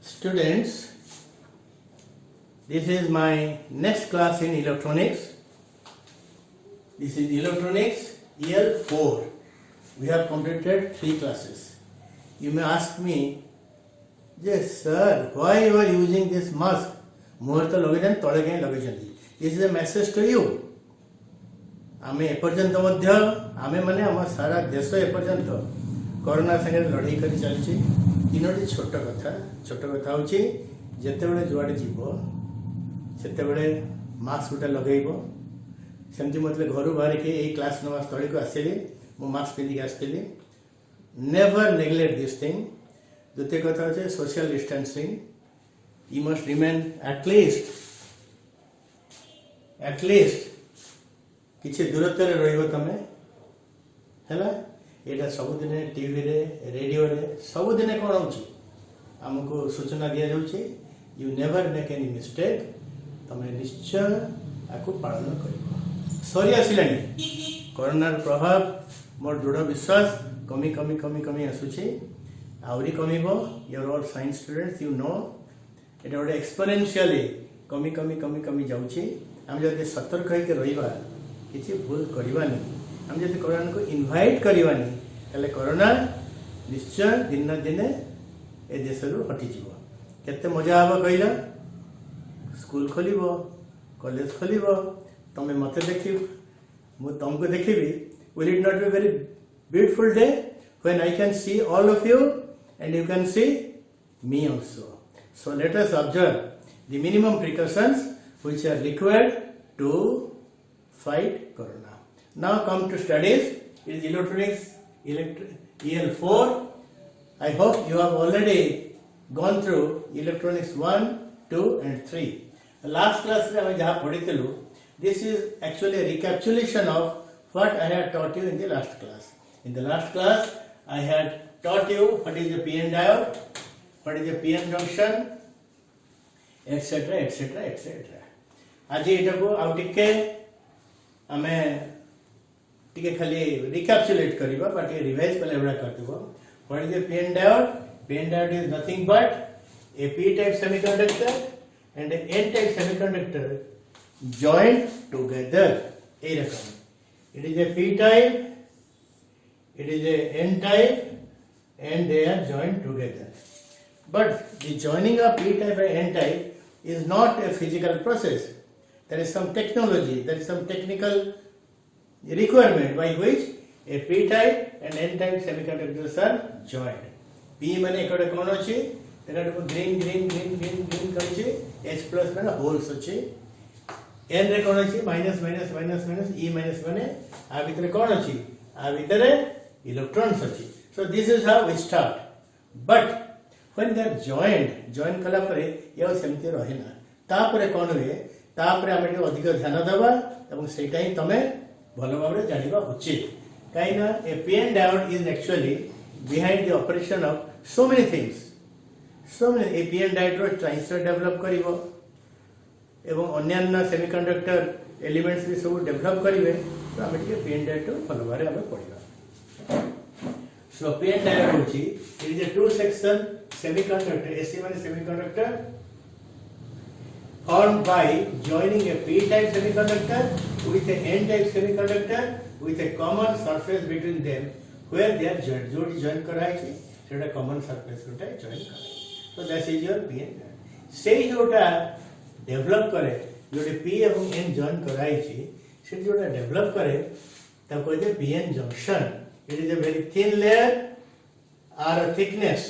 Students, this is my next class in electronics. This is electronics EL4. We have completed 3 classes. You may ask me, yes sir, why you are using this mask? मुहूर्त लगेजन तले कहीं लगेजन. This is a message to you. आमे एपर्यंत मध्य आमे माने आम सारा देश एपर्यंत corona संगे लड़ाई कर चलछि. तीनोटी छोट कथा होछि जेते बेले जुआडे जीवो सेते बेले मास्क गोटे लगेइबो. सेमती मतलब घर बाहर के ए क्लास नवा स्थली को आसिली मो मास्क पिंधि आसतिली. Never neglect this thing. द्वितीय कथा होछि social distancing. You must remain at least किछि दूरत्व रे रहिबो तमे हैला. एटा सबुदिन टीवी रे रेडियो रे सबुदिन कोन होछि हमको सूचना दिया जाउछि. You never make any mistake. तमे निश्चय आकु पालन करिबो. सरी आसिलानी कोरोना प्रभाव मोर दृढ़ विश्वास कमी आसुछि. आउरी कमिबो. You are all science students. You know एटा गोटे एक्सपोनेंशियली कमी जाउछि. हम जदि सतर्क होइके रहिबा किछि भूल करिबानी. हम जदि कोरोना को इनवाइट करिबानी ताले कोरोना निश्चय दिन न दिन ए देश रु हटि जीवो. केते मजा आबो कहिला. स्कूल खोलिबो, कॉलेज खोलिबो, तमे मते देखिबो, मु तुमको देखिबी. Will it not be very beautiful day when I can see all of you and you can see me also. So let us observe the minimum precautions which are required to fight corona. Now come to studies. It is electronics EL4. I hope you have already gone through electronics 1, 2 and 3. The last class we jaha padithelu, this is actually a recapitulation of what I had taught you in the last class. In the last class I had taught you what is the PN diode, what is the PN junction, etc. आज एटा को आउ टिके हमें टिके खाली recapitulate करिबा बाकी revise कले बडा करथिबो. What is the PN diode? PN diode is nothing but a p type semiconductor and a n type semiconductor joined together. ए रकम. It is a p type, it is a n type and they are joined together. But the joining of p type and n type is not a physical process. There is some technology, there is some technical requirement by which a p type and n type semiconductors are joined. p माने एकडे कोन अछि एटा को green करछि. h plus माने holes अछि. n रे कोन अछि minus e minus माने आ भितरे कोन अछि आ भितरे इलेक्ट्रॉन्स अछि. So this is how we start. But when they are join कला परे या सेमते रहिना. तापरे कोन हुए तापरे हम एटे अधिक ध्यान देबा एवं सेटा ही तमे भलो भाबरे जानिबा उचित. काइना ए PN diode is actually behind the operation of so many things. So many a PN diode रो ट्रांजिस्टर डेवलप करिवो एवं अन्य सेमीकंडक्टर एलिमेंट्स भी सब डेवलप करिवे. तो हम एटे PN diode तो भलो भाबरे हम पढिबा. So PN diode होची it is a two section semiconductor. AC माने semiconductor formed by joining a p type semiconductor with a n type semiconductor with a common surface between them where they are joined. जोड़ी join कराई छी सेटा common surface Kota join कराई. So that is your PN diode. सेही जोटा develop करे Jote p एवं n join कराई छी से जोटा डेवलप करे तब कहते PN junction. It is a very thin layer or a thickness.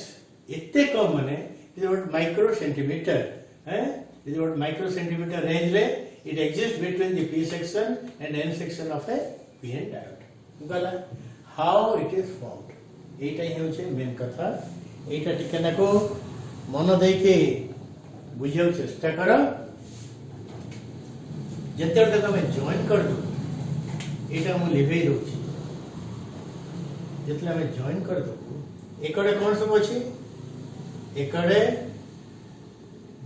इतने कम माने it is about micro centimeter. It is about micro centimeter range ले it exists between the p section and n section of a PN diode. गला how it is formed. एटा ही होचे main कथा. एटा टिके नाको मन देके बुझियो चेष्टा करो. जते तक हम जॉइन कर दो एटा मु लिभे दोछि. जेतले हम जॉइन कर दो एकड़े कोन सब अछि एकड़े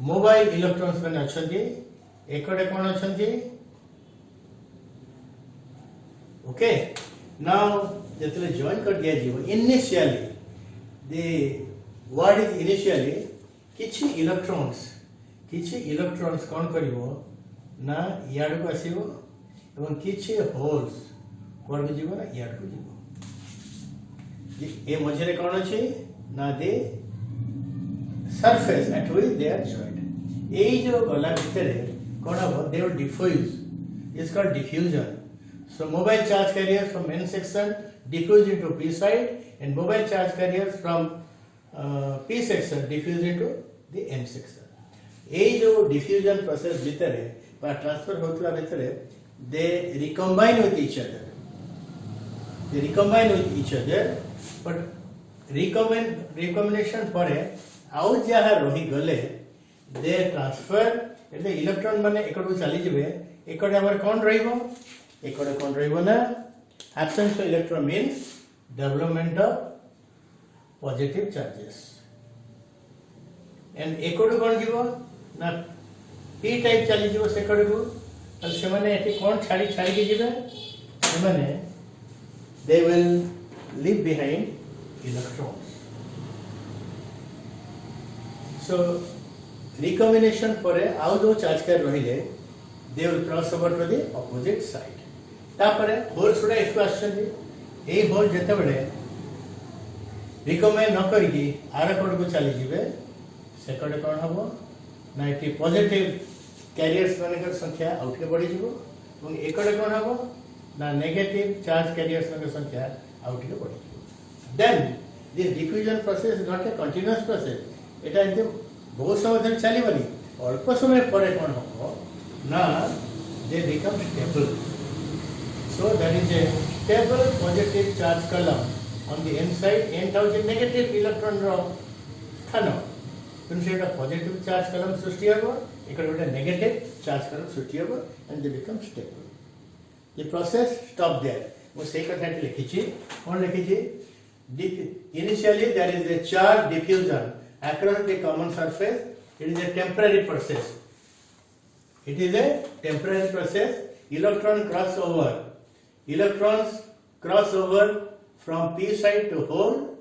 मोबाइल इलेक्ट्रॉन्स में अछंती. एकड़े कोन अछंती. ओके. नाउ जेतले जॉइन कर दिया जीवो initially the word is initially किछि इलेक्ट्रॉन्स कौन करिवो ना याड को आसीबो एवं किछि होल्स कोन को जीवो ना याड को जीवो ए मझरे कौन अछि ना the surface at which they are joint ए जो गला भितरे कौन हो they will diffuse is called diffusion so mobile charge carriers from n section diffuse into p side and mobile charge carriers from p section diffuse into the n section ए जो diffusion process भितरे बा transfer होतला भितरे they recombine with each other but recombination परे आउ जहा रही गले दे ट्रांसफर એટલે इलेक्ट्रॉन माने एकडू चली जिवे एकडे हमर कोन रहिबो एकडे कोन रहिबो ना absence of electron means development of positive charges and एकडू कोन जिवो ना p टाइप चली जिवो सेकडे को और से माने एटी कोन छाड़ी के जिवे से माने they will leave behind electrons so recombination परे आउ जो चार्ज कर रहिले they will cross over to the opposite side तापरे होल सुडा इसको आछन ए होल जते बडे recombine न करिकी आर कोड को चली जिवे सेकंड कोन हबो ना एटी पॉजिटिव कैरियर्स मानकर संख्या आउट के बढ़ी जिवो और एकड़े कोन हबो ना नेगेटिव चार्ज कैरियर्स मानकर संख्या आउट के बढ़ी जिवो then this diffusion process is not a continuous process एटा एकदम बहुत समय धरि चलीबनी अल्प समय परे कोन हबो ना they become stable so that is a stable positive charge column on the n side n thousand negative electron ro स्थान then सेटा positive charge column सृष्टि हबो एकड़ गोटे negative charge column सृष्टि हबो and they become stable the process stop there वो से कथा लिखिछि कोन लिखिछि initially there is a charge diffusion across the common surface it is a temporary process electrons cross over from p side to hole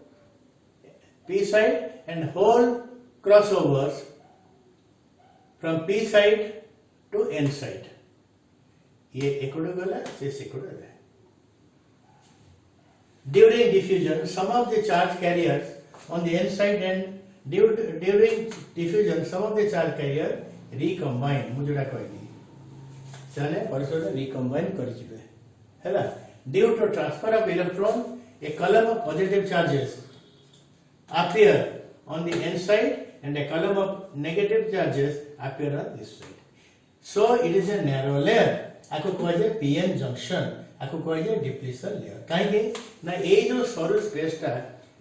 p side and hole crossovers from p side to n side ये एकड़ो गला से सेकड़ो है during diffusion some of the charge carriers on the n side and during diffusion some of the charge carrier recombine मुजोडा कहली चले परसों recombine कर जिवे हैला due to transfer of electron a column of positive charges appear on the n side and a column of negative charges appear on this side so it is a narrow layer आको कहै जे pn junction आको कहै जे depletion layer काहे के ना ए जो सरू स्पेस ता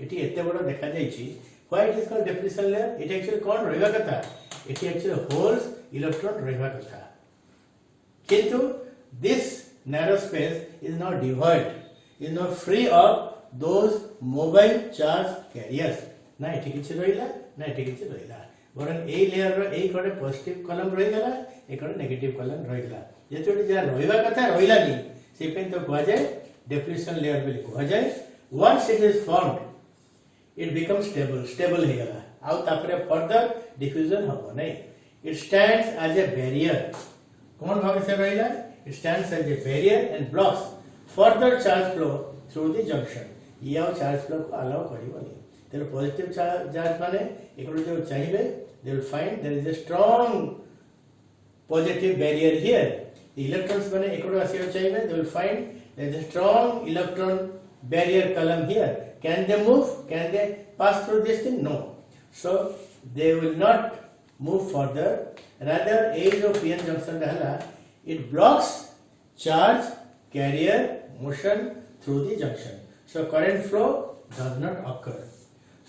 एटी एते बड़ देखा जाई छी why it is called depletion layer it actually कोन रहबा कथा एटी actually holes electron रहबा कथा किंतु this narrow space is not devoid is not free of those mobile charge carriers ना एटी किछ रहिला ना एटी किछ रहिला वरन ए लेयर रो ए कोडे पॉजिटिव कॉलम रहि गला ए कोडे नेगेटिव कॉलम रहि गला जेतोडी जा रहिबा कथा रहिला नि से पेन तो कहै जाय डिप्लेशन लेयर बोली कहै जाय once it is formed it becomes stable हे गला आउ तापरे फर्दर डिफ्यूजन हबो नै it stands as a barrier कोन भाग से रहिला it stands as a barrier and blocks further charge flow through the junction या चार्ज फ्लो को अलाउ करिवनी तेरे पॉजिटिव चार्ज माने एकरो जो चाहिए they will find there is a strong positive barrier here the electrons माने एकरो आसियो चाहिए they will find there is a strong electron barrier column here can they move can they pass through this thing no so they will not move further rather age of pn junction रहला it blocks charge carrier motion through the junction so current flow does not occur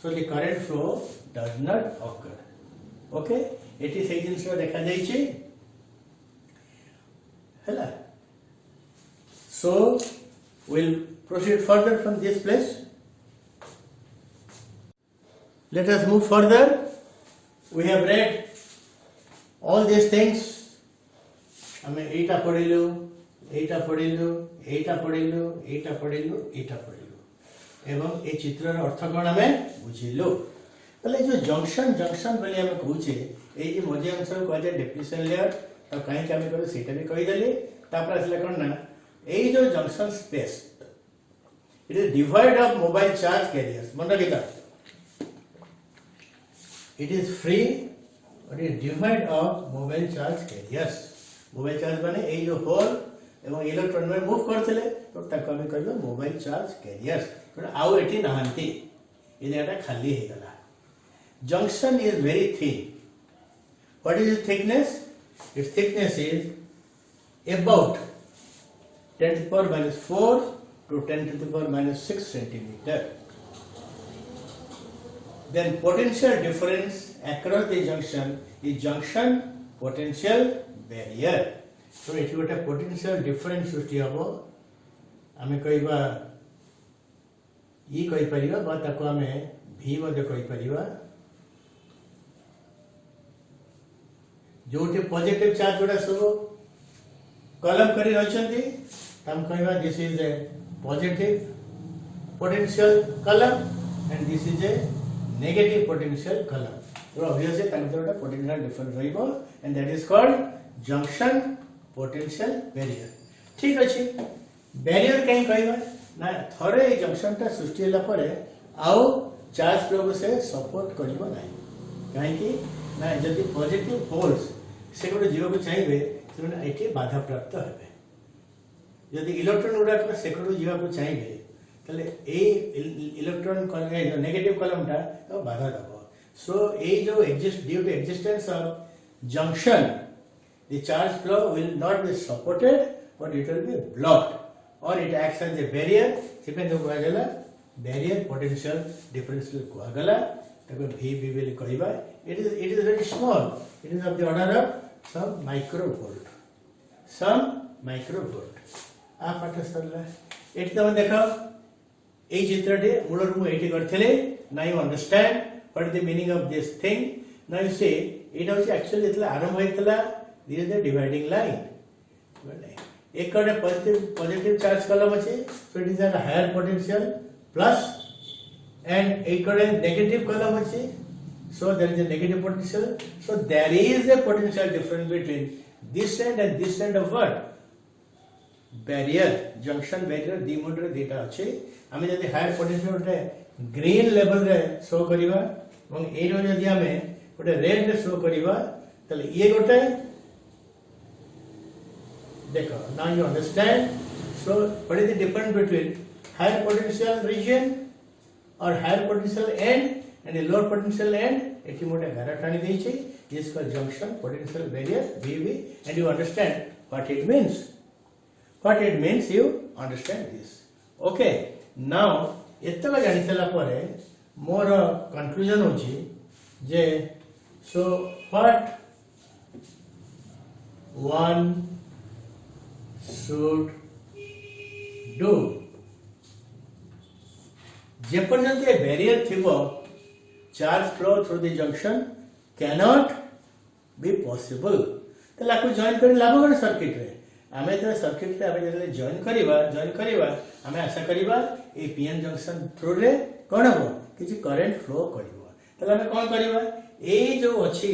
so the current flow does not occur okay it is सेही जिंस देखा जाई छी हैला so we'll proceed further from this place let us move further we have read all these things हमें एटा पढिलु एवं ए चित्रर अर्थ कोन हमें बुझिलु तले जो जंक्शन जंक्शन बोले हम कहूचे ए जे मझी अंश को कह जाए डिप्लीशन लेयर तो कहीं आम कर सेटा भी कहीदेली तापर आसला कौन ना ए जो junction space it is divide of mobile charge carriers मन रखिता इट इज फ्री और it divide of mobile charge carriers mobile charge माने ए जो होल एवं इलेक्ट्रॉन में मूव करथिले तो ताको हम कहबो मोबाइल चार्ज कैरियर्स तो आउ एठी नहांती ए जगह खाली हे गला junction is very thin what is its thickness is about 10 to the power minus 4 to 10 to the power minus 6 centimeter then potential difference across the junction is junction potential barrier so it is a potential difference सृष्टि हबो आमे कहबा ई कहि परिबा बा ताको आमे v मध्ये कहि परिबा Jote positive charge जोड़ा सब कलम करी रहिसंती हम कहबा this is a positive potential column and this is a negative potential column तो ऑब्वियसली तांतरटा पोटेंशियल डिफरेंस रहिबो and that is called junction potential barrier ठीक अछि बैरियर कहीं कहबा ना थरे जंक्शन ता सृष्टि होला परे आउ चार्ज फ्लो से सपोर्ट करिवो नाही काहे कि ना जदि पॉजिटिव होल्स से गोटे जीव को चाहिए से बाधा प्राप्त हे जदि इलेक्ट्रॉन गुड़ा से जीवा को चाहिए ताले इलेक्ट्रॉन नेगेटिव कलमटा तो बाधा दब सो ए जो exist due to existence of junction the charge flow will not be supported but it will be blocked और it acts as a barrier से कह गला बैरियर पोटेंशियल डिफरेंशियल कह गला तब v will कहबा it is very small it is of the order of some microvolt आ पाठ सरला eight तम देखो ए चित्रटे मूल रु एटी करथिले now you understand what is the meaning of this thing now you see it was actually इतला आरंभ होइतला this is the dividing line एक कड़े पॉजिटिव चार्ज कलम अछि so it is at higher potential plus and एक negative column अछि so there is a negative potential so there is a potential difference between this end and this end of what barrier junction barrier दी मोटर देटा अछि हमें यदि higher potential रे green level रे शो करिवा এবং এই रो यदि हमें गोटे रेड रे शो करिवा तले ये गोटे देखो now you understand so what is the difference between higher potential region और higher potential end and lower potential end एटी मोटे घर टाणी देई छै this called junction potential barrier VV and you understand what it means you understand this okay now एतला जानितला परे मोर कंक्लूजन होची जे so what one should do जेपर्यंत ए बैरियर थिबो charge flow through the junction cannot be possible तो लाको जॉइन कर लाभ कर सर्किट रे आमे तो सर्किट रे आमे जले जॉइन करिवा आमे आशा करिवा ए पीएन जंक्शन थ्रू रे कोन हो किछि करंट फ्लो करिवो तले आमे कोन करिवा ए जो अछि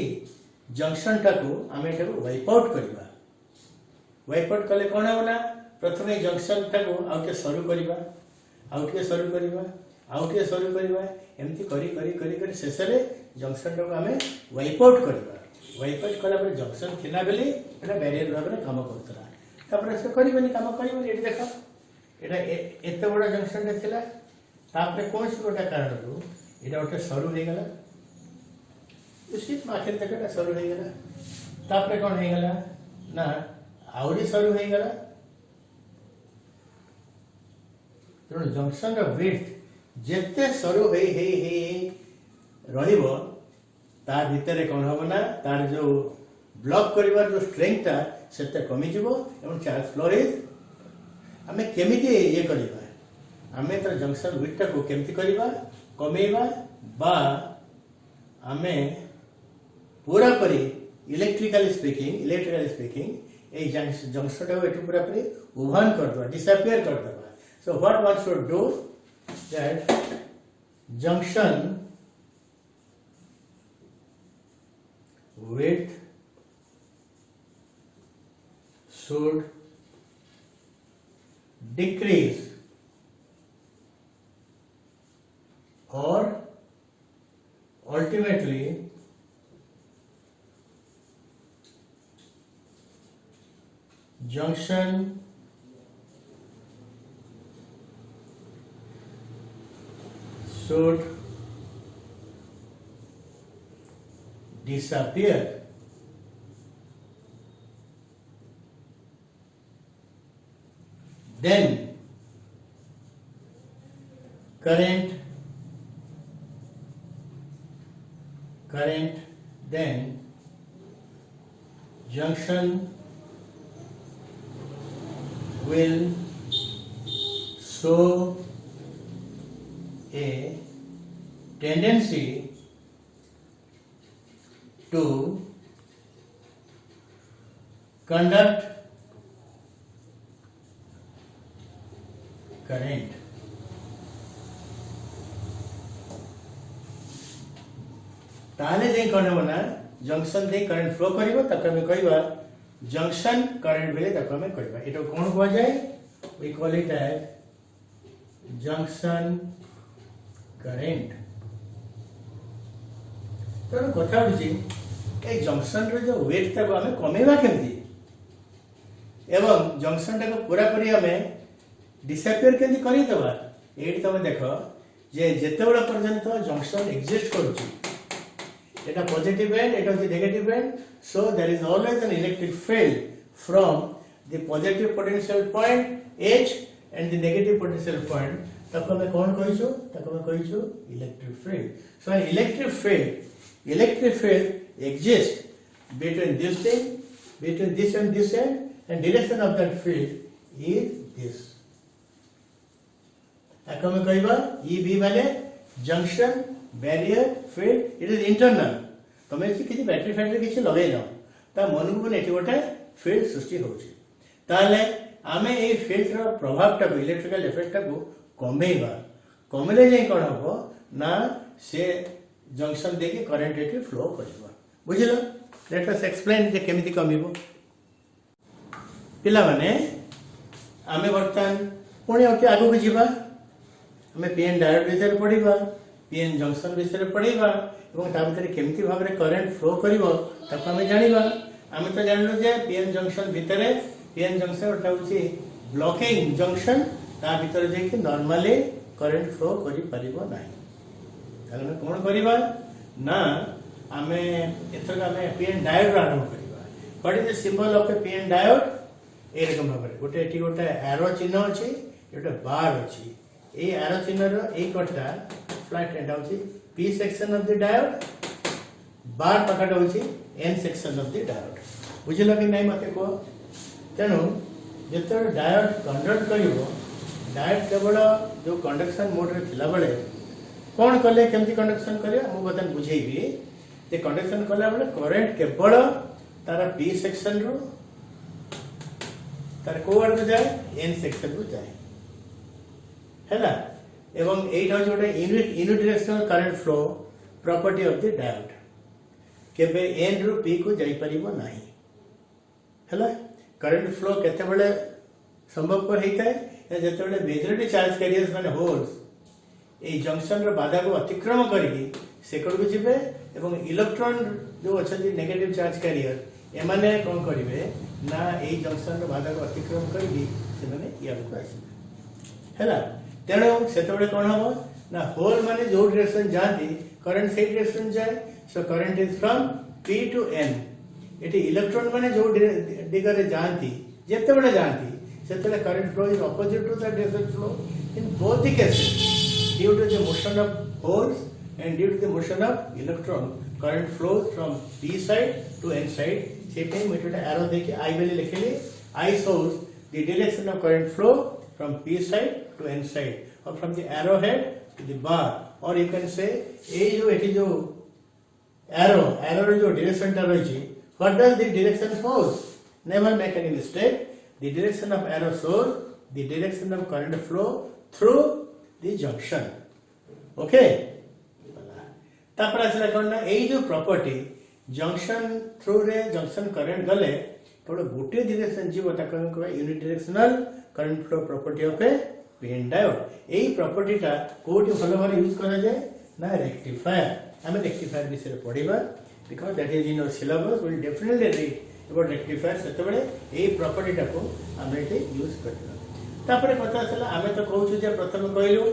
जंक्शन टाको आमे टाको वाइप आउट कले कोन हो ना प्रथमे जंक्शन टाको आउटे सरू करिवा एमती करी शेष रे जंक्शन टाको आमे वाइप आउट कला पर जंक्शन थिला बेली एटा बैरियर भाबरे काम करतला तापर से करिबनी काम करिबनी एटी देखो एटा एते बडा जंक्शन रे थिला तापर कोन से गोटा कारण रो एटा ओटे सरू हे गला उसी माथे तक एटा सरू हे गला तापर कोन हे गला ना आउरी सरू हे गला तो जंक्शन रो विड्थ जेते सरू हे रहिबो तार भितरे कोन होबो ना तार जो ब्लॉक करिवार जो स्ट्रेंथ ता सेते कमी जिवो एवं चार्ज फ्लो इज हमें केमिति ये करिवा हमें तो जंक्शन विड्थ को केमिति करिवा कमेवा बा हमें पूरा परी इलेक्ट्रिकली स्पीकिंग ए जंक्शन को एटु पूरा परी उभान कर दो डिसअपियर कर दो so what one should do that junction width should decrease or ultimately junction should disappear. Then current then junction will show a tendency to conduct current. ताले जे कौन होना जंक्शन दे करंट फ्लो करिवो तक हमें कहबा जंक्शन करंट बेले तक हमें कहबा एटो कोन को जाय we call it as junction current. तो कथा होची ए जंक्शन रे जो वेट तक हमें कमेबा केमती एवं जंक्शन तक पूरा करी हमें डिसअपियर केमती करी देबा एठी तमे देखो जे जेतेबेला पर्यंत जंक्शन एग्जिस्ट करूची एटा पॉजिटिव एंड एटा होची negative end so there is always an electric field from the positive potential point H and the negative potential point तक हमें कौन कहिसु तक हमें कहिसु electric field. So electric field exists between this thing, between this end, and direction of that field is this. ताको हमें कहबा EB माने junction barrier field it is internal तमे किछि बैटरी फैक्टरी किछि लगै न ता मन को नेठी गोटे फील्ड सृष्टि होछि ताले आमे ए फील्ड रो प्रभाव टा इलेक्ट्रिकल इफेक्ट को कमेले जे कोन हो ना से जंक्शन दे के करंट एठी फ्लो करबा बुझिलो। लेट अस एक्सप्लेन जे केमिति कमिबो पिला माने आमे वर्तमान पुणी ओके आगु को जीवा हमें पीएन डायोड विषय पढ़िबा पीएन जंक्शन विषय पढ़िबा एवं ता भितर केमिति भाबरे करंट फ्लो करिवो ताको हमें जानिबा। आमे तो जानलो जे पीएन जंक्शन भितरे पीएन जंक्शन ओटा होची ब्लॉकिंग जंक्शन ता भितर जे कि नॉर्मली करंट फ्लो करि परिबो नाही ताले हम कोन करिबा ना आमे एथर आमे पीएन डायोड आरंभ करिबा what is the symbol of a PN diode ए रकम भाबरे गोटे एठी गोटे एरो चिन्ह अछि गोटे बार अछि ए एरो चिन्ह रो ए कटा फ्लैट एंड होची p section of the diode बार पकड़ होची n section of the diode बुझिलो कि नै मते को तेनु जेतो डायोड कंडक्ट करिवो डायोड केवल जो कंडक्शन मोड रे थिला बेले कोन कले केमति कंडक्शन करिया मु बतन बुझेइबी जे कंडक्शन कला बेले करंट केवल तारा p सेक्शन रो तार कोवर को जाए n सेक्शन को जाए हैला एवं एटा Jote unidirectional current flow property of the diode केबे n रु p को जाई परिबो नाही हैला करंट फ्लो केते बेले संभव हेता है जेते बेले मेजॉरिटी चार्ज कैरियर्स माने होल्स ए जंक्शन रो बाधा को अतिक्रमण करके सेकंड को जिबे एवं इलेक्ट्रॉन जो अछि नेगेटिव चार्ज कैरियर एमाने कोन करिवे ना ए जंक्शन रो बाधा को अतिक्रमण करके से माने या को आसी हैला तेणु सेतबे कोन हो ना होल माने जो डायरेक्शन जाती करंट से डायरेक्शन जाए so current is from p to n एटी इलेक्ट्रॉन माने जो दिगरे रे जानती जेतेबे जानती सेतबे current flow is opposite to the direction flow in both the cases due to the motion of holes and due to the motion of electron current flows from p side to n side से time method arrow देके i वाले लिखले i shows the direction of current flow from p side to n side or from the arrowhead to the bar or you can say a जो एठी जो arrow रे जो direction ता रही छी what does the direction shows never make any mistake the direction of arrow shows the direction of current flow through the junction okay तापर आसला कोन ना ए जो प्रॉपर्टी जंक्शन थ्रू रे जंक्शन करंट गले केवल गोटे डायरेक्शन जीव unidirectional current flow property of a PN diode यही प्रॉपर्टीटा कोटी भल भाव यूज करा जाए ना रेक्टिफायर आम रेक्टिफायर विषय पढ़ा because that is in your syllabus will definitely read about rectifier से यही प्रॉपर्टीटा को आम ये यूज करता कथा चला आम तो कहूँ प्रथम कहलु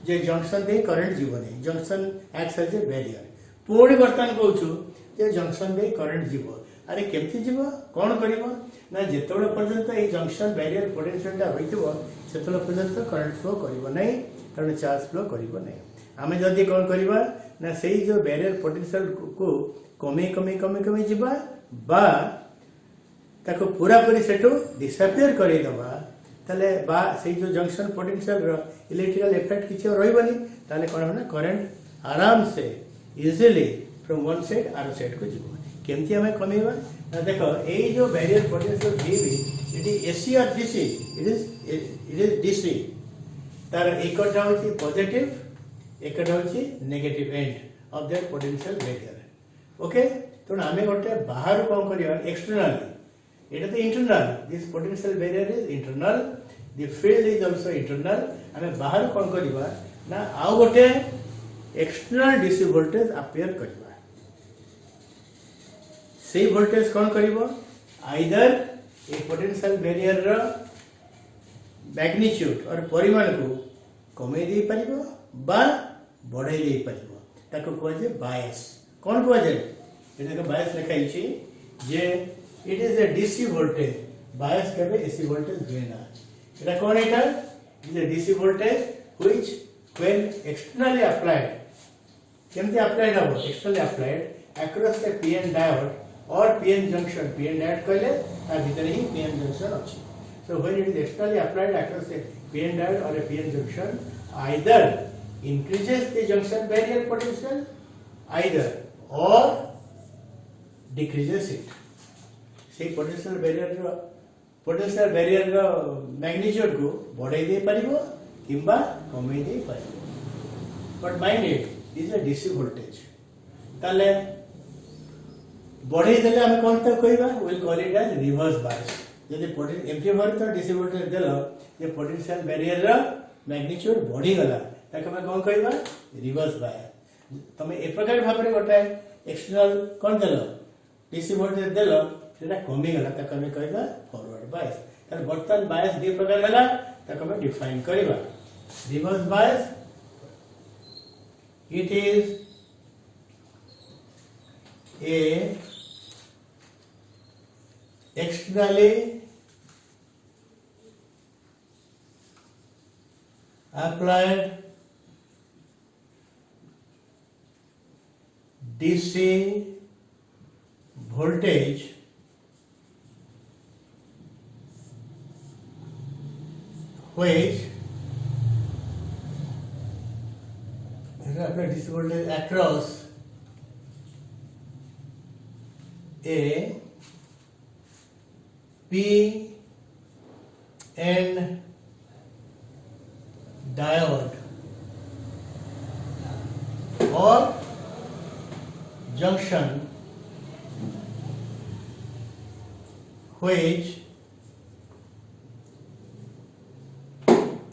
जे जंक्शन दे करंट जीवनी junction acts as a barrier पुणी बर्तमान कहूँ जे जंक्शन दे करंट जीव अरे केमती जीव कौन कर ना जिते पर्यंत ये जंक्शन बैरियर पोटेंशियलटा होते पर्यंत करंट फ्लो करना कारण चार्ज फ्लो करना आम जदि कौन करवा ना से जो बैरियर पोटेंशियल को कमे कमे कमे कमे जीवा बा ताको पूरा पूरी सेठू डिसअपियर करदेवा ताले बा से जो जंक्शन पोटेंशियल इलेक्ट्रिकल इफेक्ट किसी रही ताले कौन होना करंट आराम से इजिली फ्रॉम वन साइड आर साइड को जीव केमती आम कमेवा ना देख ये जो बैरियर पोटेंशियल भी इट इज एसी और डीसी इट इज डीसी तार एकटा होची पॉजिटिव एकटा होची negative end of that potential barrier okay तो आम गोटे बाहर कौन करवा एक्सटर्नली एटा तो internal this potential barrier is internal the field is also internal आम बाहर कौन करवा ना आउ गोटे एक्सटर्नल डीसी वोल्टेज अपेयर करवा से वोल्टेज कौन करिवो आइदर ए पोटेंशियल बैरियर रो मैग्नीट्यूड और परिमाण को कमे दे परिबो बा बढ़ाई दे परिबो ताको कहै जे बायस कौन कहै जे एटा बायस लिखाई छी जे it is a DC voltage bias केबे एसी वोल्टेज देना एटा कौन एटा is a DC voltage which when externally applied केमते अप्लाइड हो externally applied across the PN diode और पीएन जंक्शन पीएन डायोड कहले ता भीतर ही पीएन जंक्शन अछि so when it is externally applied across a pn diode or a pn junction either increases the junction barrier potential either or decreases it से potential barrier रो magnitude को बढ़ाई दे परिबो किंबा कमे दे परिबो but mind it this is a dc voltage ताले बढ़ाई देले हम कोन तक कहबा will call it as reverse bias यदि एम्प्लीफायर तो डीसी वोल्टेज देलो जे पोटेंशियल बैरियर रो मैग्नीट्यूड बढ़ी गला ताके हम कोन कहबा रिवर्स बायस तमे ए प्रकार भाबरे गोटे एक्सटर्नल कोन देलो डीसी वोल्टेज देलो सेटा कमी गला ताके हम कहबा फॉरवर्ड बायस त बर्तन बायस दे प्रकार गला ताके हम डिफाइन करबा reverse bias it is a externally applied DC voltage which applied DC voltage across a PN diode or junction which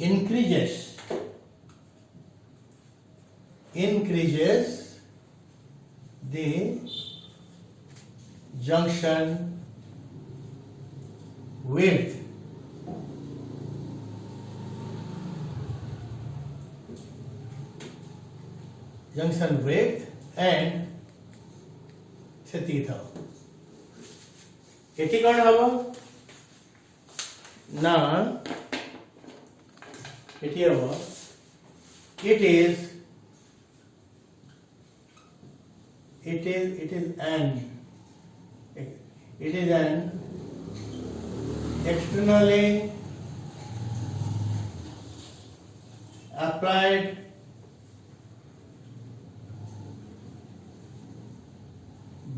increases the junction width and सेति थाओ एटी कोन हबो ना एटी हबो it is an externally applied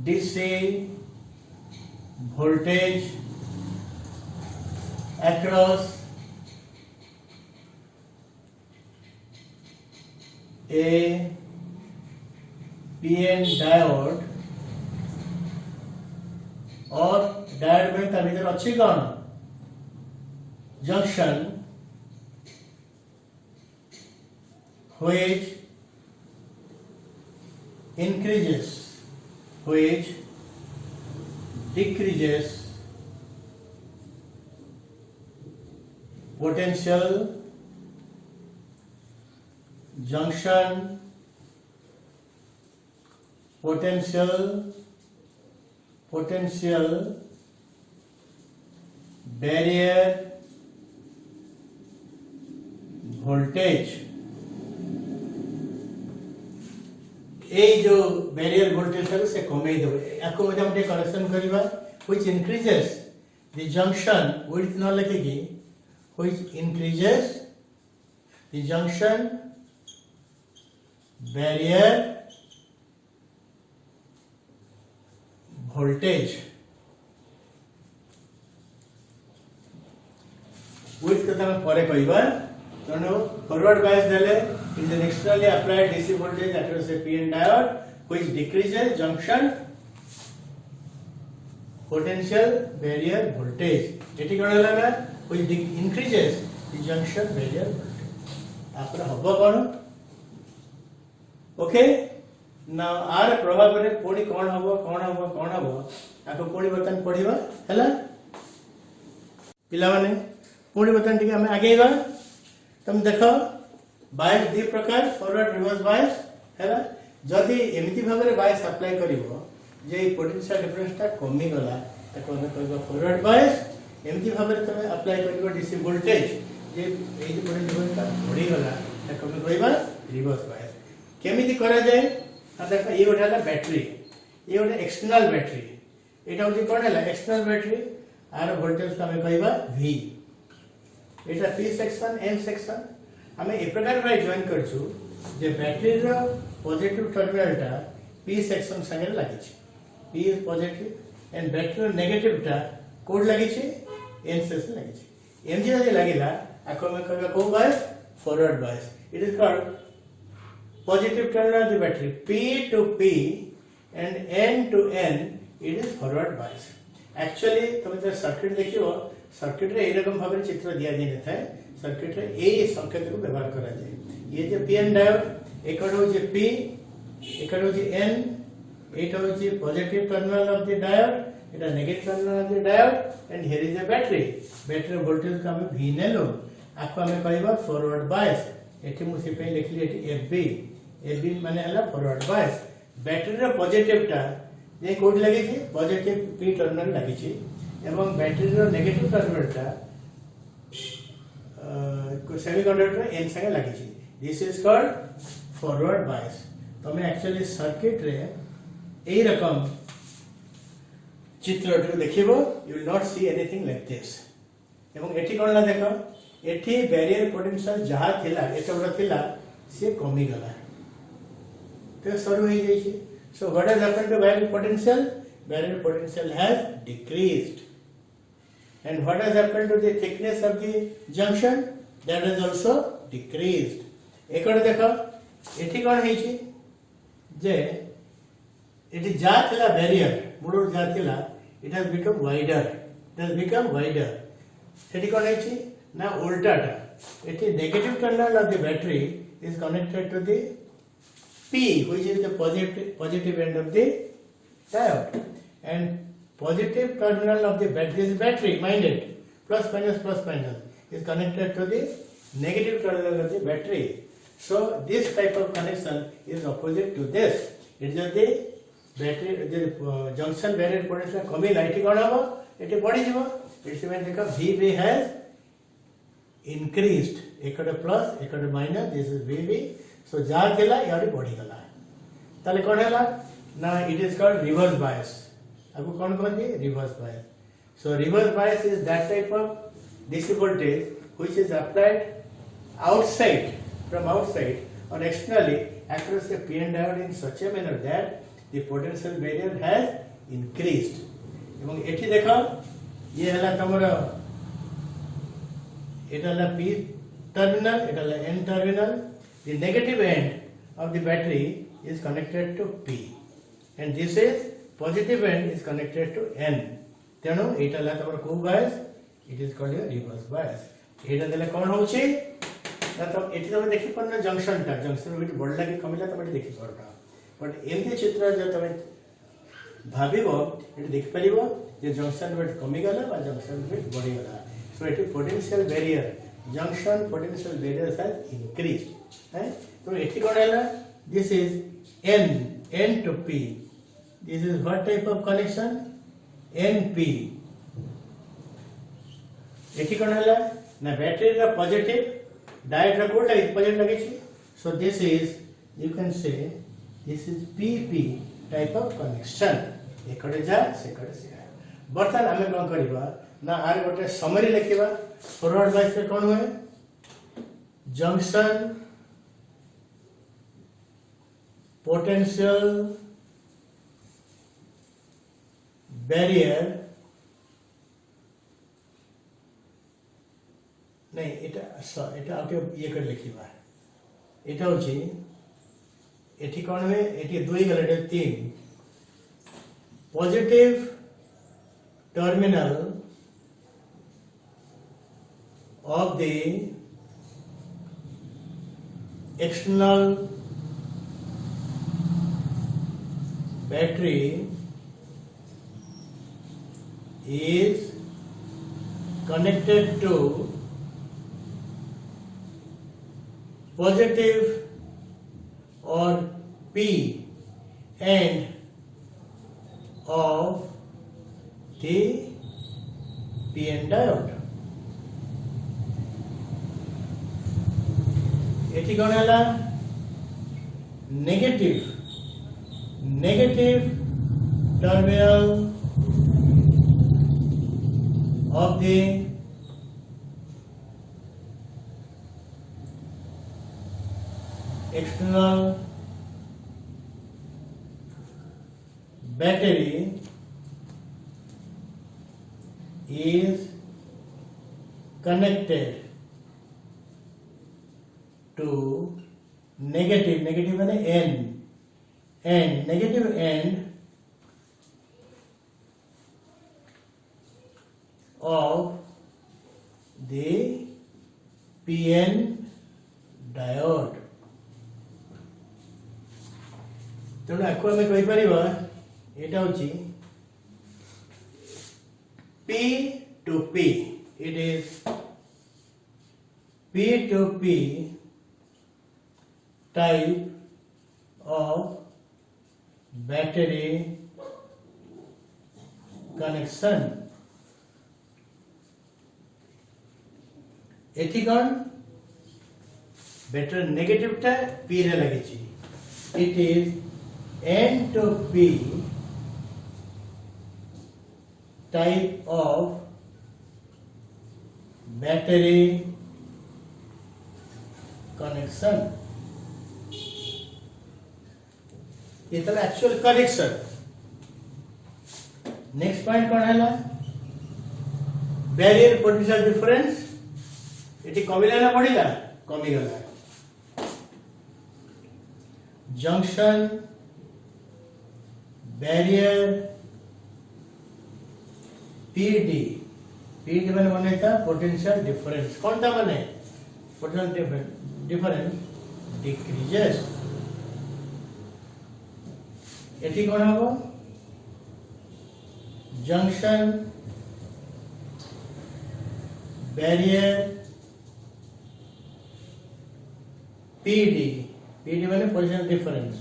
DC voltage across a PN diode और diode में ता भीतर अच्छी कौन junction which increases which decreases potential junction potential barrier voltage ए जो बैरियर वोल्टेज है से कमे देबो याको मध्ये हम करेक्शन करबा which increases the junction width न लिखेगी which increases the junction barrier voltage width कथा हम परे कहबा तनो फॉरवर्ड बायस देले in the externally applied DC voltage across a PN diode which decreases junction potential barrier voltage एटी कोन हला ना which increases the junction barrier voltage आपरा हबो कोन ओके ना आर प्रभाव रे कोनी कोन हबो आको कोनी बतन पढिबा हला पिला माने कोनी बतन टिके हम आगेबा तुम देखो बायस दी प्रकार फॉरवर्ड रिवर्स बायस हैला जदी एमिति भाबरे बायस अप्लाई करिवो जे पोटेंशियल डिफरेंस ता कमी गला ताको हम कहबो फॉरवर्ड बायस एमिति भाबरे तमे अप्लाई करिवो डीसी वोल्टेज जे एई पोटेंशियल डिफरेंस ता बढ़ी गला ताको हम कहबा रिवर्स बायस केमिति करा जाय आ देखो ये गोटाला बैटरी ये गोटे एक्सटर्नल बैटरी एटा होती कोन हैला एक्सटर्नल बैटरी आर वोल्टेज ता हम कहबा V एटा P सेक्शन N सेक्शन हमें ए प्रकार भाई जॉइन करछु जे बैटरी रो पॉजिटिव टर्मिनल टा P सेक्शन संगे लागि छै P is positive and battery रो नेगेटिव टा कोड लागि छै N सेक्शन लागि छै एमजी जे लागिला आको में कहबा को bias forward bias it is called positive terminal of the battery P to P and N to N it is forward bias actually तुम जे सर्किट देखियो सर्किट रे एरकम भाबरे चित्र दिया दिन था सर्किट रे ए संकेत को व्यवहार करा जाए ये जे पीएन डायोड एकड हो जे पी एकड हो जे एन एटा हो जे positive terminal of the diode एटा negative terminal of the diode and here is a battery voltage का हम वी नेलो आको हम कहबा फॉरवर्ड बायस एठी मु सिपे लिखली एठी एबी माने हला फॉरवर्ड बायस बैटरी रो पॉजिटिव टा जे कोड लागि छै पॉजिटिव पी टर्मिनल लागि छै एवं बैटरी रो नेगेटिव टर्मिनल टा सेमीकंडक्टर एन संगे लागि छी this is called forward bias तो मैं एक्चुअली सर्किट रे ए रकम चित्र देखिबो you will not see anything like this एवं एठी कोन ला देखो एठी बैरियर पोटेंशियल जहा थिला एटा बडा थिला से कमी गला तो शुरू हो जाई छी so what has happened to barrier potential has decreased and what has happened to the thickness of the junction that has also decreased एकड़ देखो एठी कोन हेची जे एठी जा थिला बैरियर मुडो जा थिला it has become wider एठी कोन हेची ना उल्टाटा एठी negative terminal of the battery is connected to the P which is the positive end of the diode and positive terminal of the battery minded plus minus is connected to the negative terminal of the battery so this type of connection is opposite to this it is the battery the junction barrier potential कमी light कोन हो एटे बढ़ी जिवो it's mean देखो VB has increased एकड़ plus एकड़ minus this is VB so जा गेला यारी बढ़ी गला ताले कोन हैला ना it is called reverse bias अब कौन कहते reverse bias so reverse bias is that type of DC voltage which is applied from outside or externally across the PN diode in such a manner that the potential barrier has increased এবং এটি দেখো ये हला तमरो এটা হলো P terminal এটা হলো N terminal the negative end of the battery is connected to P and this is positive end is connected to n तेणु एटा ला तमर को bias it is called your reverse bias एटा देले कोन होची ना तो एटी तमे देखि पन जंक्शन बिट बढ़ला कि कमिला तमे देखि परता बट एमते चित्र जो तमे भाबिबो एटी देखि परिबो जे जंक्शन बिट कमी गला बा जंक्शन बिट बढ़ी गला सो एटी potential barrier junction potential barrier has increased है तो एटी कोन हैला this is n to p this is what type of connection np एटी कोन हैला ना बैटरी रा पॉजिटिव डायोड रा कोटा पॉजिटिव लगे छी so this is you can say this is pp type of connection एकड़े जा सेकड़े से बर्तन हमें कोन करबा ना आर गोटे समरी लिखिबा फॉरवर्ड बायस पे कोन होय जंक्शन potential barrier नहीं এটা आके ये कर लिखिबा এটা হচ্ছে এটি কোন হবে এটি 2 গেল এটা 3 positive terminal of the external battery is connected to positive or P end of the PN diode. Eighty कौन है negative terminal of the external battery is connected to negative माने end negative end of the PN diode तेणु आपको हमें कही परिबा एटा होची P to P it is P to P type of battery connection एथी कौन बैटरी नेगेटिव टा P रे लगे छी it is N to P type of battery connection ये तो एक्चुअल कनेक्शन नेक्स्ट पॉइंट कौन है बैरियर पोटेंशियल डिफरेंस एटी कमिला ना बढ़िला कमी गला जंक्शन बैरियर पीडी माने बने था पोटेंशियल डिफरेंस कौन था माने पोटेंशियल डिफरेंस डिक्रीजेस एटी कौन हो जंक्शन बैरियर पीडी माने potential difference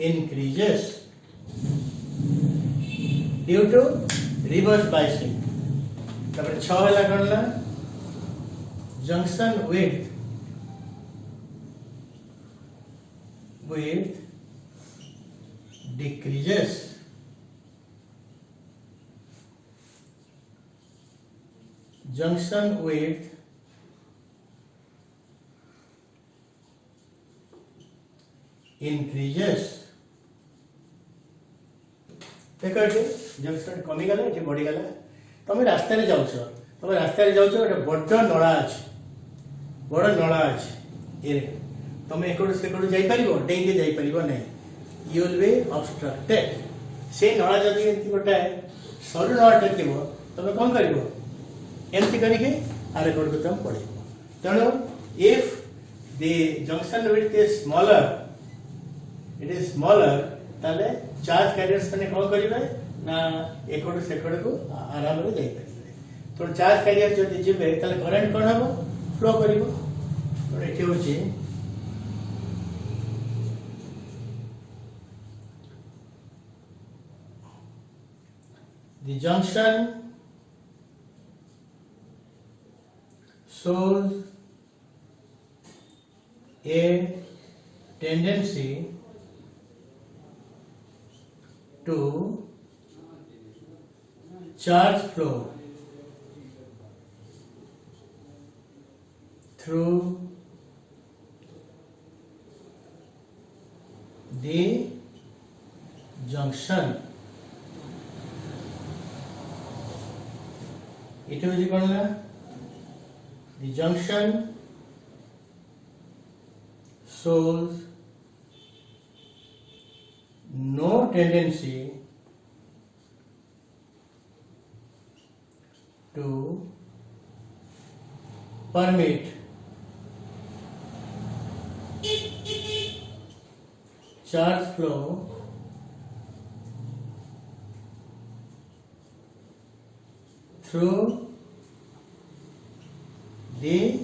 increases due to reverse biasing तबरे 6 वाला करना junction width decreases junction width increases देखो जंक्शन कमी गला एठी बढ़ी गला तमे रास्ता रे जाउछ गोटे बड़ नळा अछि ए तमे एकड़ से एकड़ जाई परिबो डेंगे जाई परिबो नै you will be obstructed. से नळा जदि एंती गोटे सरू नळाटे थिबो तबे कोन करिवो एंती करिके आरे कोड को तुम पड़िबो तणो if the junction width is smaller, it is smaller, ताले चार्ज कैरियर्स ने कौन करिवे ना एकोड सेकोड को आराम रे जाई परिबे तो चार्ज कैरियर जदि जिबे ताले करंट कोन हबो फ्लो करिवो तो एठी होची the junction shows a tendency to charge flow through the junction. It is equal to the junction shows no tendency to permit charge flow through the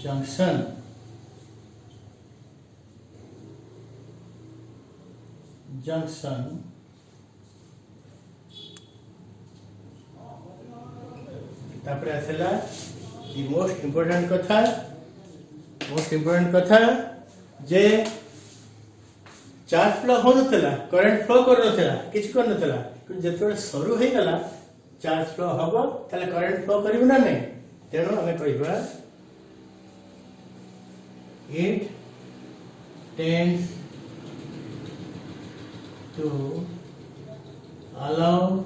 junction. तापरे आसला the most important कथा जे charge flow हो नथला current flow कर नथला किछ कर नथला कि जेतोले शुरू हे गला चार्ज फ्लो हबो ताले करंट फ्लो करिवो ना नै तेनो हमें कहिबा it tends to allow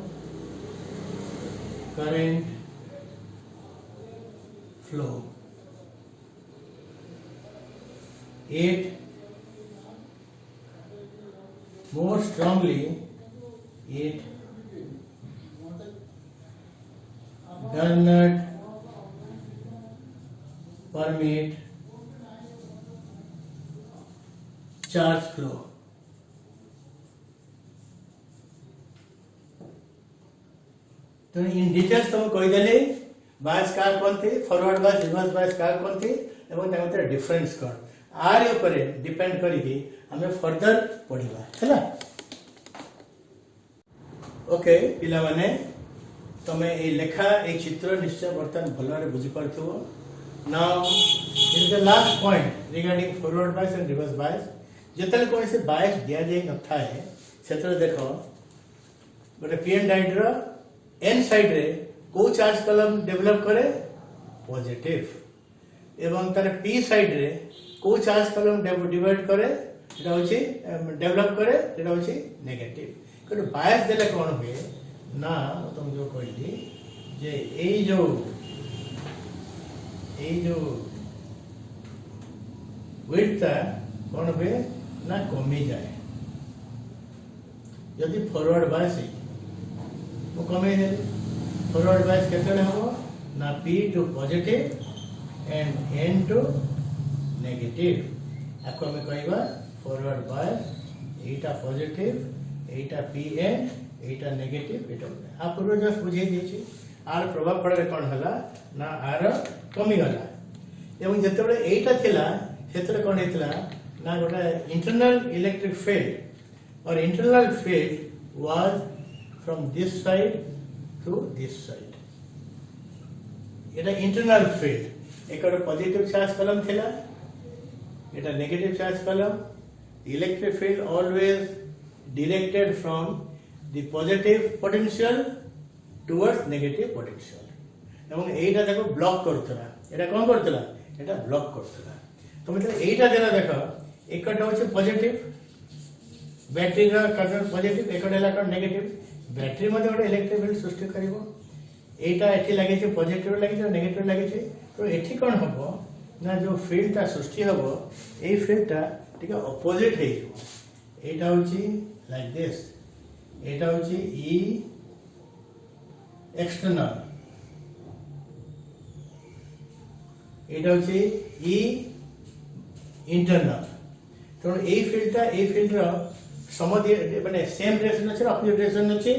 current flow. It more strongly it does not permit charge flow. तो इन डिटेल्स तुम कहि देले बायस का कोन थी फॉरवर्ड बायस रिवर्स बायस का कोन थी एवं तार मते डिफरेंस कोन आर ऊपर डिपेंड करी कि हमें फर्दर पढिबा हैला ओके पिला माने तमे ए लेखा ए चित्र निश्चय बर्तन भलरे बुझी परथुओ now in the last point regarding forward bias and reverse bias जेतले कोन से बायस दिया जाय न थाए सेतले देखो गोटे पीएन डायोड एन साइड रे को चार्ज कलम डेवलप करे पॉजिटिव एवं तार पी साइड रे को चार्ज कलम डिवाइड करे एटा होची डेवलप करे एटा होची नेगेटिव कोन बायस देले कोन होय ना तुम जो कहली जे एई जो विड्थ कोन होय ना कमी जाए यदि फॉरवर्ड बायस वो कमी जाए फॉरवर्ड बायस केतले हो ना p टू पॉजिटिव एंड n टू नेगेटिव आको हमें कहबा फॉरवर्ड बायस एटा पॉजिटिव एटा pn एटा नेगेटिव एटा आ पूर्व जस्ट बुझे दिछि आर प्रभाव पड़े कोन हला ना आर कमी गला एवं जतबे एटा थिला सेतले कोन हेतला ना गोटा इंटरनल इलेक्ट्रिक फील्ड और internal field was from this side to this side एटा इंटरनल फील्ड एकड़ पॉजिटिव चार्ज कलम थिला एटा नेगेटिव चार्ज कलम electric field always directed from the positive potential towards negative potential एवं एटा देखो ब्लॉक करतला एटा कोन करतला एटा ब्लॉक करतला तो मतलब एटा देला देखो एकटा होचे पॉजिटिव बैटरी रा करंट पॉजिटिव एकटा ला करंट नेगेटिव बैटरी मध्ये गोटे इलेक्ट्रिक फील्ड सृष्टि करिवो एटा एठी लागि छै पॉजिटिव लागि छै नेगेटिव लागि छै तो एठी कोन हबो ना जो फील्ड ता सृष्टि हबो ए फील्ड ता ठीक है ऑपोजिट हे एटा होची लाइक दिस एटा होची ई एक्सटर्नल एटा होची ई इंटरनल तो ए फील्ड रो समधि माने सेम डायरेक्शन अछि अपोजिट डायरेक्शन अछि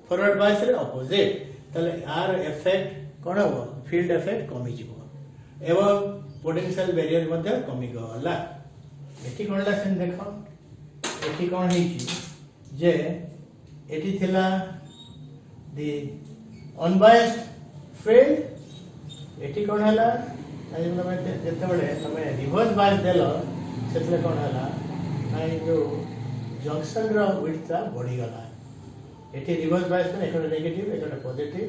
फॉरवर्ड बायस रे अपोजिट तले आर इफेक्ट कोन हो फील्ड इफेक्ट कमी जिवो एवं पोटेंशियल बैरियर मध्ये कमी गला एठी कोनला सेन देखो एठी कोन हे छी जे एठी थिला दी अनबायस्ड फील्ड एठी कोन हला आई तमे जते बळे तमे रिवर्स बायस देलो सेतले कोन हला आई जो जंक्शन रो विड्थ ता बढ़ी गला एठी रिवर्स बायस में एकटा नेगेटिव एकटा पॉजिटिव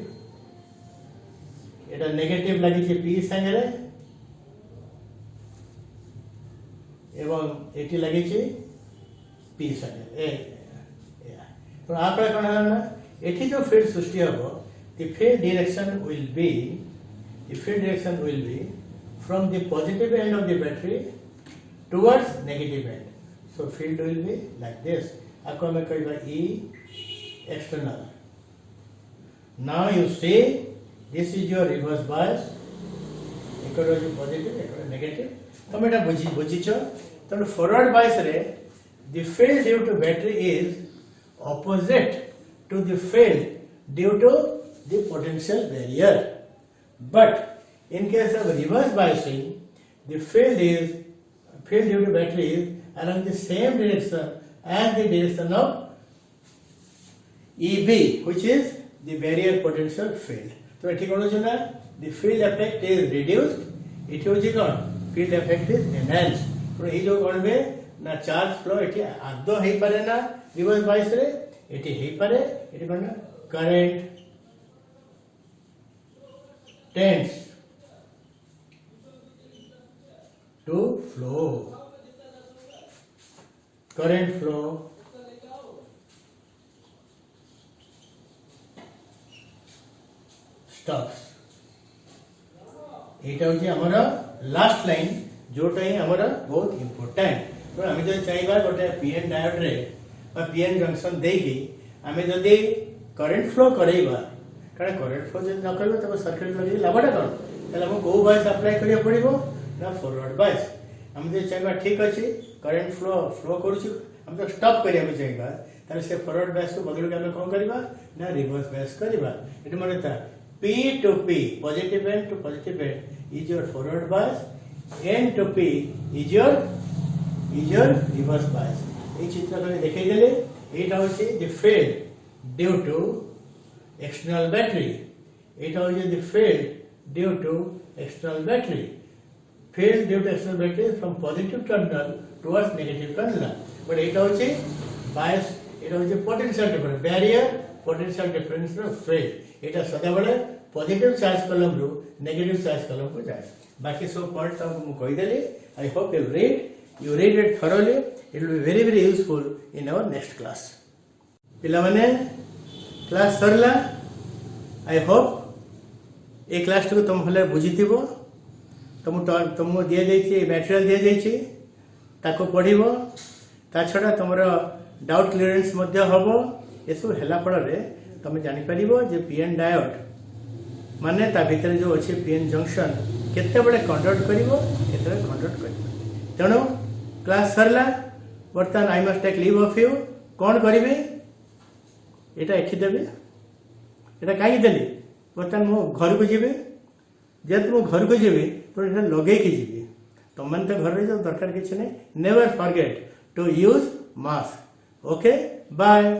एटा नेगेटिव लागि छै पी संगे रे एवं एटी लगे छी पी संगे ए तो आपरे कोन हला एठी जो फील्ड सृष्टि हबो the field direction will be from the positive end of the battery towards negative end. So field will be like this. आपको मैं कहूँगा E external. Now you see this is your reverse bias. एक और जो positive एक और negative. तो मैं इटा बुझी चो तो forward bias रे the field due to battery is opposite to the field due to the potential barrier. But in case of reverse biasing, the field due to battery is along the same direction as the direction of EB, which is the barrier potential field. So it is the field effect is reduced. It is field effect is enhanced. So ये जो कौन बे ना charge flow इटी आदो है परे ना reverse bias रे इटी है परे इटी कौन ना current tends to flow. Current flow stops. एटा होची हमर लास्ट लाइन जोटा ही हमर बहुत इंपोर्टेंट तो हमें जो चाहिबा गोटे पीएन डायोड रे बा पीएन जंक्शन देगी हमें जदी करंट फ्लो करैबा कारण करंट फ्लो जे न करबो तब सर्किट लगे लाभटा कोन तले हम को बायस अप्लाई करिया पड़िबो ना फॉरवर्ड बायस हम जे चाहिबा ठीक अछि करंट फ्लो करूछु हम तो स्टॉप करिया को चाहिबा ताले से फॉरवर्ड बायस को बदल के हम कोन करबा ना रिवर्स बायस करबा एट माने ता P to P positive end to positive end is your forward bias N to P is your reverse bias এই চিত্রটা দেখাই দিলে এটা হচ্ছে the field due to external battery এটা হচ্ছে the field due to external battery field due to external battery from positive terminal towards negative terminal but এটা হচ্ছে bias এটা হচ্ছে potential difference barrier potential difference of field এটা সদাবেলে positive charge কলম রু negative charge কলম को जाए बाकी सब पॉइंट्स हम कहि देली I hope you read it thoroughly it will be very useful in our next class पिला माने क्लास सरला आई होप ए क्लास को तुम भले बुझिथिबो तुम दिए जाइछि मटेरियल दिए जाइछि ताको पढिबो ता छडा तुमरो डाउट क्लियरेंस मध्ये हबो ए सब हेला फल रे तुम जानि परिबो जे पीएन डायोड माने ता भीतर जो अछि पीएन जंक्शन केते बडे कंडक्ट करिवो केते कंडक्ट करिवो तेनो क्लास सरला बर्तन I must take leave of you कोन करिवे एटा एठी देबे एटा काई देली बर्तन मो घर को जेबे जे तुम घर को जेबे तो एटा लगे के जेबे तुम मन तो घर रे जो दरकार किछ नै never forget to use mask okay bye